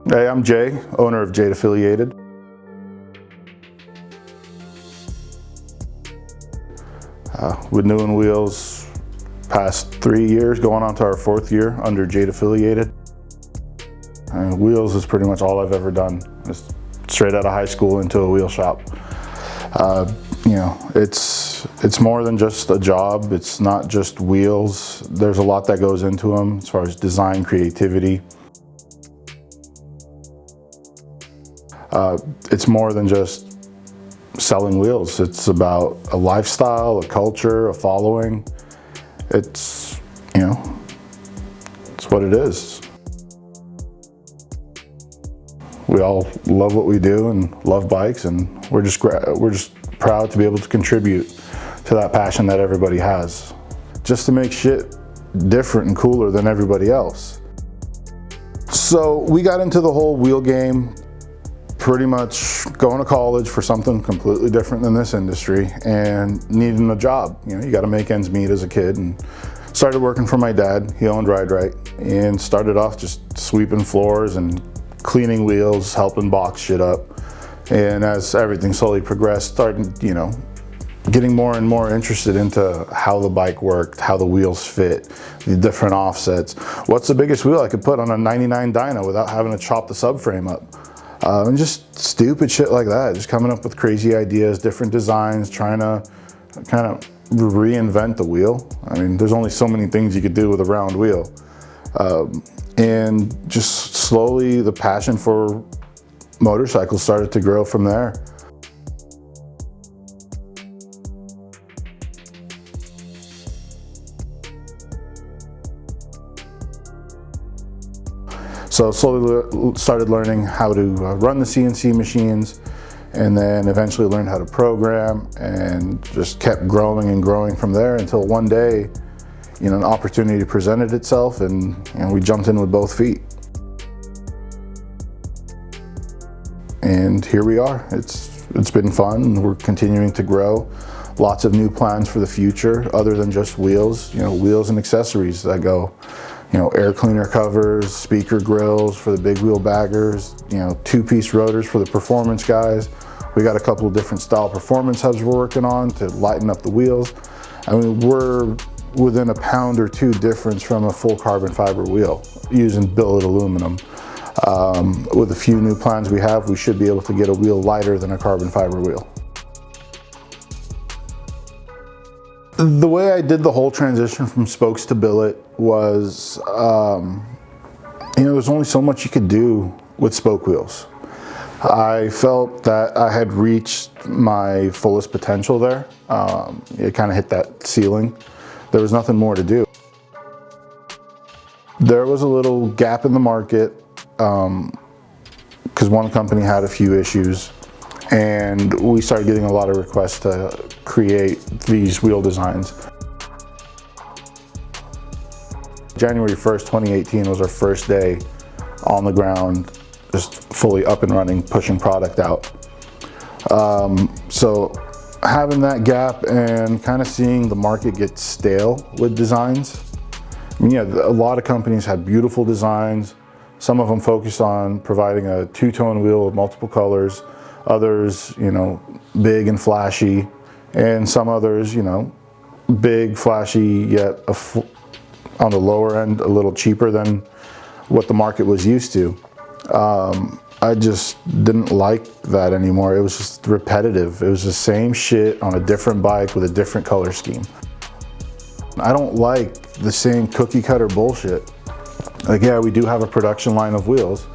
Hey, I'm Jay, owner of Jade Affiliated. With New and Wheels, past 3 years, going on to our 4th year under Jade Affiliated. Wheels is pretty much all I've ever done. Just straight out of high school into a wheel shop. It's more than just a job. It's not just wheels. There's a lot that goes into them as far as design, creativity. It's more than just selling wheels. It's about a lifestyle, a culture, a following. It's what it is. We all love what we do and love bikes, and we're just proud to be able to contribute to that passion that everybody has. Just to make shit different and cooler than everybody else. So we got into the whole wheel game pretty much going to college for something completely different than this industry and needing a job. You got to make ends meet as a kid, and started working for my dad. He owned Ride Right, and started off just sweeping floors and cleaning wheels, helping box shit up. And as everything slowly progressed, started, getting more and more interested into how the bike worked, how the wheels fit, the different offsets. What's the biggest wheel I could put on a 99 dyno without having to chop the subframe up? And just stupid shit like that, just coming up with crazy ideas, different designs, trying to kind of reinvent the wheel. I mean, there's only so many things you could do with a round wheel. And just slowly the passion for motorcycles started to grow from there. So slowly started learning how to run the CNC machines, and then eventually learned how to program, and just kept growing and growing from there until one day, an opportunity presented itself, and we jumped in with both feet. And here we are. It's been fun. We're continuing to grow. Lots of new plans for the future, other than just wheels. Wheels and accessories that go. Air cleaner covers, speaker grills for the big wheel baggers, 2-piece rotors for the performance guys. We got a couple of different style performance hubs we're working on to lighten up the wheels. I mean, we're within a pound or two difference from a full carbon fiber wheel using billet aluminum. With a few new plans we have, we should be able to get a wheel lighter than a carbon fiber wheel. The way I did the whole transition from spokes to billet was, there's only so much you could do with spoke wheels. I felt that I had reached my fullest potential there. It kind of hit that ceiling. There was nothing more to do. There was a little gap in the market because one company had a few issues, and we started getting a lot of requests to create these wheel designs. January 1st, 2018 was our first day on the ground, just fully up and running, pushing product out. So having that gap and kind of seeing the market get stale with designs. I mean, a lot of companies had beautiful designs. Some of them focused on providing a two-tone wheel with multiple colors. Others, big and flashy. And some others, big, flashy, yet on the lower end, a little cheaper than what the market was used to. I just didn't like that anymore. It was just repetitive. It was the same shit on a different bike with a different color scheme. I don't like the same cookie cutter bullshit. Like, yeah, we do have a production line of wheels.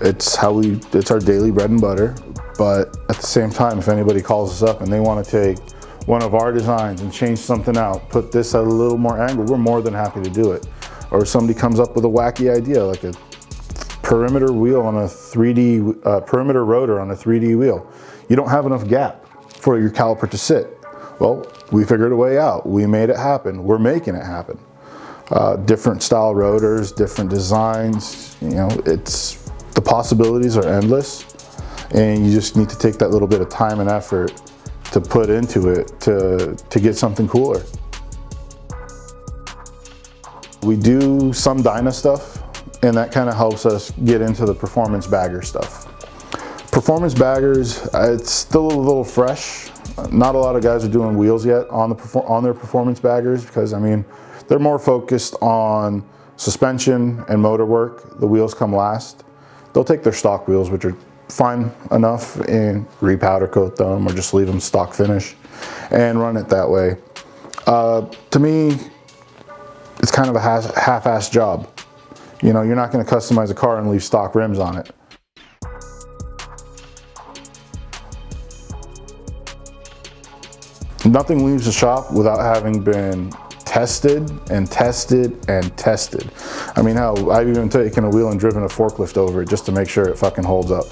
It's our daily bread and butter. But at the same time, if anybody calls us up and they want to take one of our designs and change something out, put this at a little more angle, we're more than happy to do it. Or if somebody comes up with a wacky idea, like a perimeter wheel on a 3D, perimeter rotor on a 3D wheel. You don't have enough gap for your caliper to sit. Well, we figured a way out. We made it happen. We're making it happen. Different style rotors, different designs, the possibilities are endless. And you just need to take that little bit of time and effort to put into it to get something cooler. We do some Dyna stuff. and that kind of helps us get into the performance bagger stuff. Performance baggers, it's still a little fresh. Not a lot of guys are doing wheels yet on their performance baggers, because I mean, they're more focused on suspension and motor work. The wheels come last. They'll take their stock wheels, which are fine enough, and repowder coat them or just leave them stock finish and run it that way. To me, it's kind of a half-assed job. You know, you're not going to customize a car and leave stock rims on it. Nothing leaves the shop without having been tested and tested and tested. I mean, hell, I've even taken a wheel and driven a forklift over it just to make sure it fucking holds up.